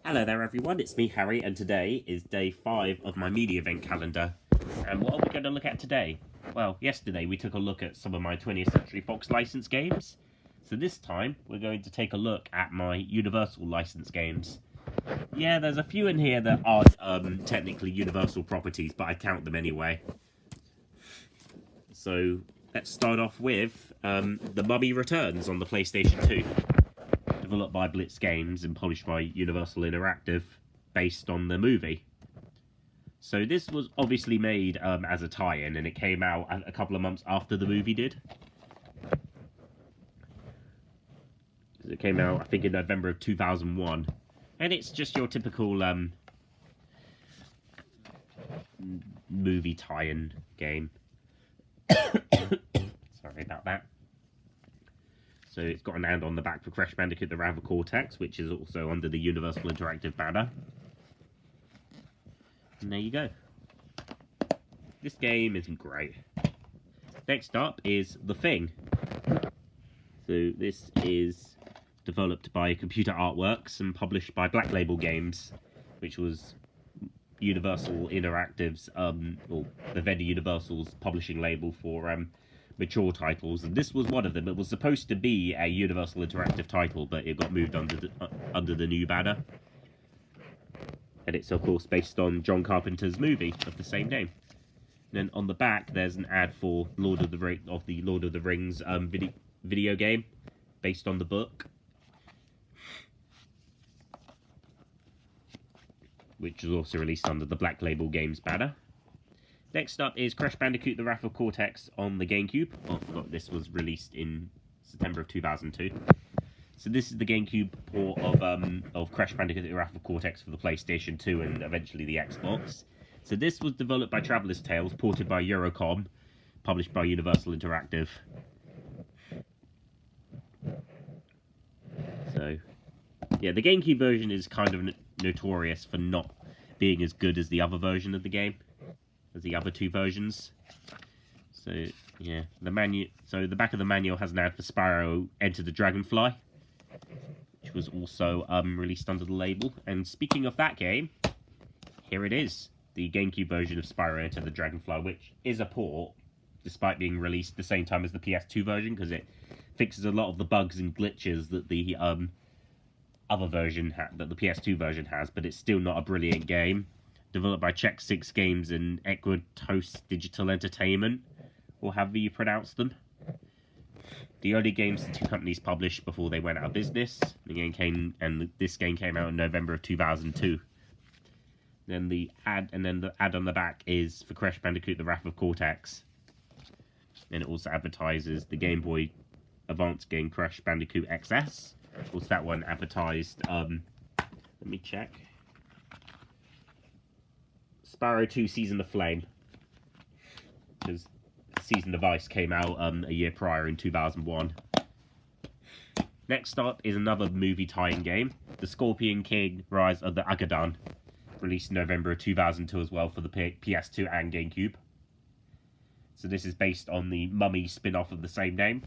Hello there everyone, it's me Harry, and today is day 5 of my Mediavent calendar. And what are we going to look at today? Well, yesterday we took a look at some of my 20th Century Fox license games. So this time we're going to take a look at my Universal license games. Yeah, there's a few in here that aren't technically Universal properties, but I count them anyway. So let's start off with The Mummy Returns on the PlayStation 2. Developed by Blitz Games and published by Universal Interactive, based on the movie. So this was obviously made as a tie-in, and it came out a couple of months after the movie did. It came out, I think, in November of 2001, and it's just your typical movie tie-in game. Sorry about that. So it's got an ad on the back for Crash Bandicoot the Wrath of Cortex, which is also under the Universal Interactive banner. And there you go. This game isn't great. Next up is The Thing. So this is developed by Computer Artworks and published by Black Label Games, which was Universal Interactive's, or the vendor Universal's publishing label for mature titles, and this was one of them. It was supposed to be a Universal Interactive title, but it got moved under the new banner. And it's of course based on John Carpenter's movie of the same name. And then on the back there's an ad for the Lord of the Rings video game, based on the book, which was also released under the Black Label Games banner. Next up is Crash Bandicoot the Wrath of Cortex on the GameCube. Oh, I forgot this was released in September of 2002. So this is the GameCube port of Crash Bandicoot the Wrath of Cortex for the PlayStation 2 and eventually the Xbox. So this was developed by Traveller's Tales, ported by Eurocom, published by Universal Interactive. So, yeah, the GameCube version is kind of notorious for not being as good as the other version of the game, as the other two versions. So yeah, the back of the manual has an ad for Spyro Enter the Dragonfly, which was also released under the label. And speaking of that game, here it is, the GameCube version of Spyro Enter the Dragonfly, which is a port, despite being released the same time as the PS2 version, because it fixes a lot of the bugs and glitches that the other version that the PS2 version has, but it's still not a brilliant game. Developed by Check 6 Games and Equitos Digital Entertainment, or however you pronounce them. The only games the two companies published before they went out of business. This game came out in November of 2002. Then the ad on the back is for Crash Bandicoot the Wrath of Cortex. And it also advertises the Game Boy Advance game Crash Bandicoot XS. Also, that one advertised, let me check, Spyro 2 Season of Flame, because Season of Ice came out a year prior in 2001. Next up is another movie tie-in game, The Scorpion King Rise of the Agadan, released in November of 2002 as well for the PS2 and GameCube. So this is based on the Mummy spin-off of the same name,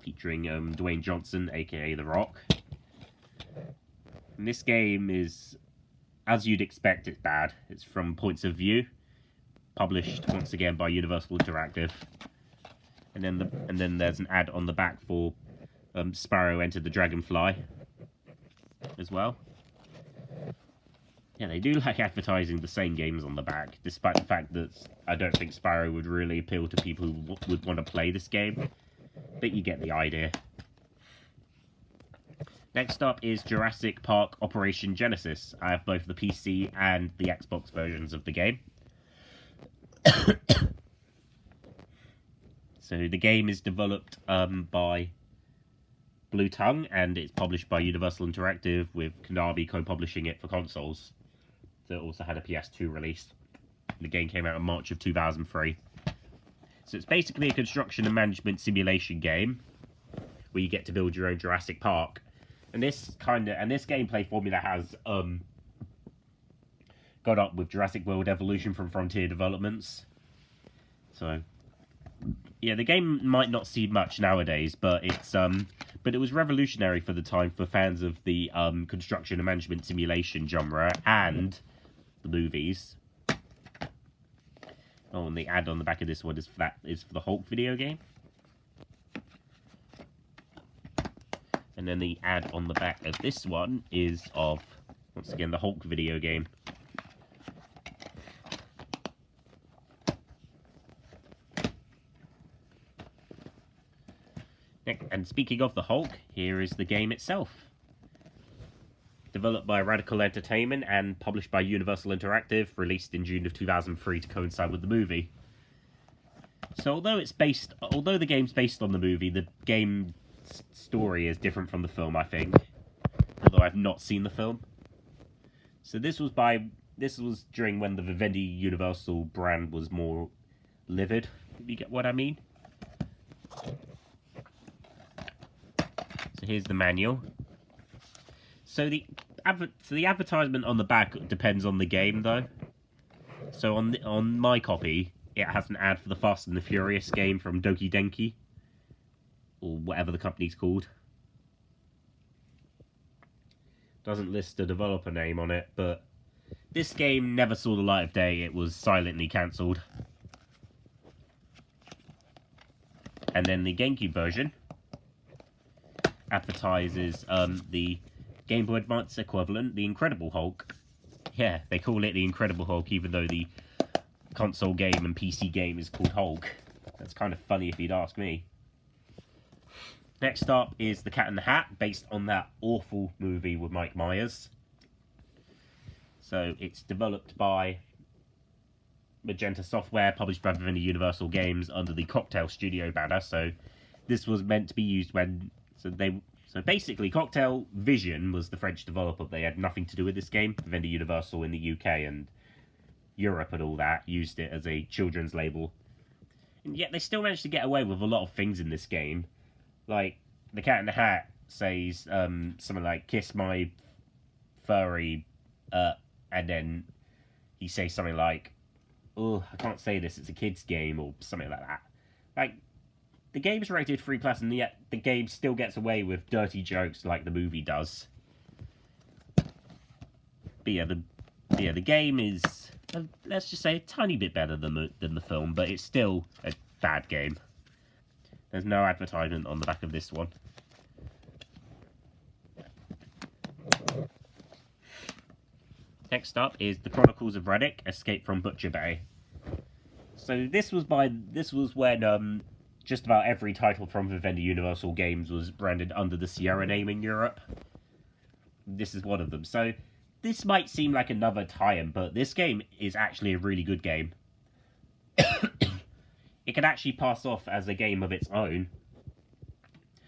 featuring Dwayne Johnson, aka The Rock. And this game is, as you'd expect, it's bad. It's from Points of View, published once again by Universal Interactive. And then there's an ad on the back for Spyro Enter the Dragonfly as well. Yeah, they do like advertising the same games on the back, despite the fact that I don't think Spyro would really appeal to people who would want to play this game. But you get the idea. Next up is Jurassic Park Operation Genesis. I have both the PC and the Xbox versions of the game. So the game is developed by Blue Tongue, and it's published by Universal Interactive, with Konami co-publishing it for consoles. So it also had a PS2 release. The game came out in March of 2003. So it's basically a construction and management simulation game where you get to build your own Jurassic Park. And this gameplay formula has got up with Jurassic World Evolution from Frontier Developments. So Yeah, the game might not see much nowadays, but it was revolutionary for the time for fans of the construction and management simulation genre and the movies. Oh, and the ad on the back of this one is for the Hulk video game. And then the ad on the back of this one is of, once again, the Hulk video game. And speaking of the Hulk, here is the game itself. Developed by Radical Entertainment and published by Universal Interactive, released in June of 2003 to coincide with the movie. So although the game's based on the movie, the game's story is different from the film, I think. Although I've not seen the film. So this was during when the Vivendi Universal brand was more livid, if you get what I mean. So here's the manual. So the advertisement on the back depends on the game, though. So on my copy, it has an ad for the Fast and the Furious game from Doki Denki, or whatever the company's called. Doesn't list a developer name on it, but this game never saw the light of day. It was silently cancelled. And then the GameCube version advertises the Game Boy Advance equivalent, the Incredible Hulk. Yeah, they call it the Incredible Hulk, even though the console game and PC game is called Hulk. That's kind of funny if you'd ask me. Next up is The Cat in the Hat, based on that awful movie with Mike Myers. So it's developed by Magenta Software, published by Vivendi Universal Games under the Cocktail Studio banner. So this was meant to be used when... So basically, Cocktail Vision was the French developer. They had nothing to do with this game. Vivendi Universal in the UK and Europe and all that used it as a children's label. And yet they still managed to get away with a lot of things in this game. Like, the Cat in the Hat says something like, "Kiss my furry," and then he says something like, "Oh, I can't say this, it's a kid's game," or something like that. Like, the game's rated 3+, and yet the game still gets away with dirty jokes like the movie does. But yeah, the game is, let's just say, a tiny bit better than the film, but it's still a bad game. There's no advertisement on the back of this one. Next up is The Chronicles of Radic, Escape from Butcher Bay. So this was when just about every title from Vivendi Universal Games was branded under the Sierra name in Europe. This is one of them. So this might seem like another tie-in, but this game is actually a really good game. It can actually pass off as a game of its own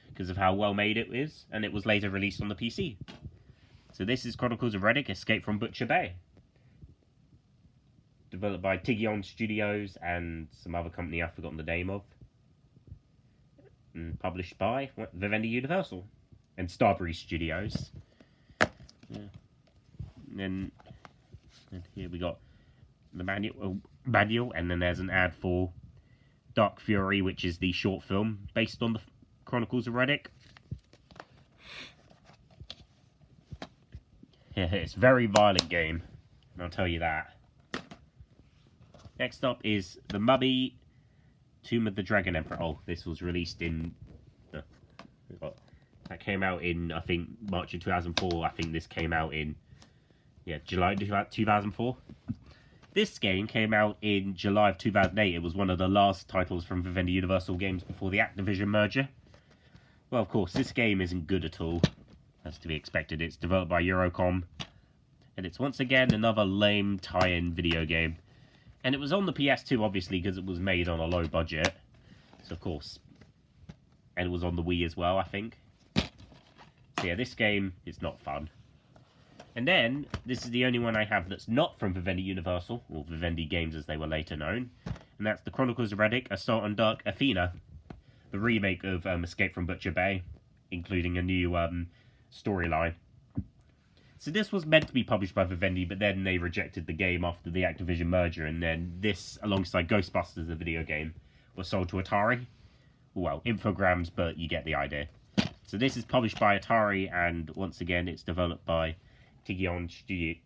because of how well made it is, and it was later released on the PC. So this is Chronicles of Radic, Escape from Butcher Bay. Developed by Tigyon Studios and some other company I've forgotten the name of. And published by Vivendi Universal and Starbury Studios. Yeah. And here we got the manual, and then there's an ad for Dark Fury, which is the short film based on the Chronicles of Radic. Yeah, it's a very violent game, I'll tell you that. Next up is The Mummy, Tomb of the Dragon Emperor. Oh, this was released in... that came out in, I think, March of 2004. I think this came out in, July 2004. This game came out in July of 2008. It was one of the last titles from Vivendi Universal Games before the Activision merger. Well, of course, this game isn't good at all, as to be expected. It's developed by Eurocom, and it's once again another lame tie-in video game. And it was on the PS2, obviously, because it was made on a low budget. So, of course. And it was on the Wii as well, I think. So, yeah, this game is not fun. And then, this is the only one I have that's not from Vivendi Universal, or Vivendi Games as they were later known. And that's The Chronicles of Radic, Assault on Dark Athena. The remake of Escape from Butcher Bay, including a new storyline. So this was meant to be published by Vivendi, but then they rejected the game after the Activision merger, and then this, alongside Ghostbusters, the video game, was sold to Atari. Well, Infogrames, but you get the idea. So this is published by Atari, and once again, it's developed by Tygon Studios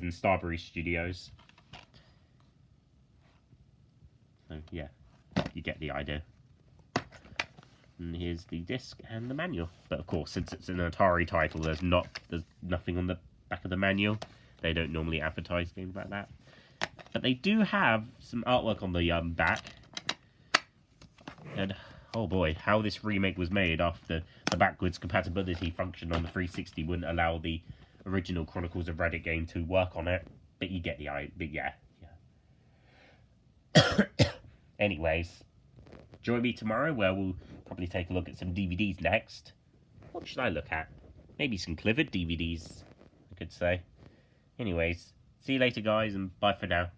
and Starberry Studios. So yeah, you get the idea. And here's the disc and the manual. But of course, since it's an Atari title, there's nothing on the back of the manual. They don't normally advertise games like that. But they do have some artwork on the back. And oh boy, how this remake was made after the backwards compatibility function on the 360 wouldn't allow the original Chronicles of Radic game to work on it. But you get the idea. But yeah. Anyways, join me tomorrow where we'll probably take a look at some DVDs next. What should I look at? Maybe some Clifford DVDs, I could say. Anyways, see you later guys, and bye for now.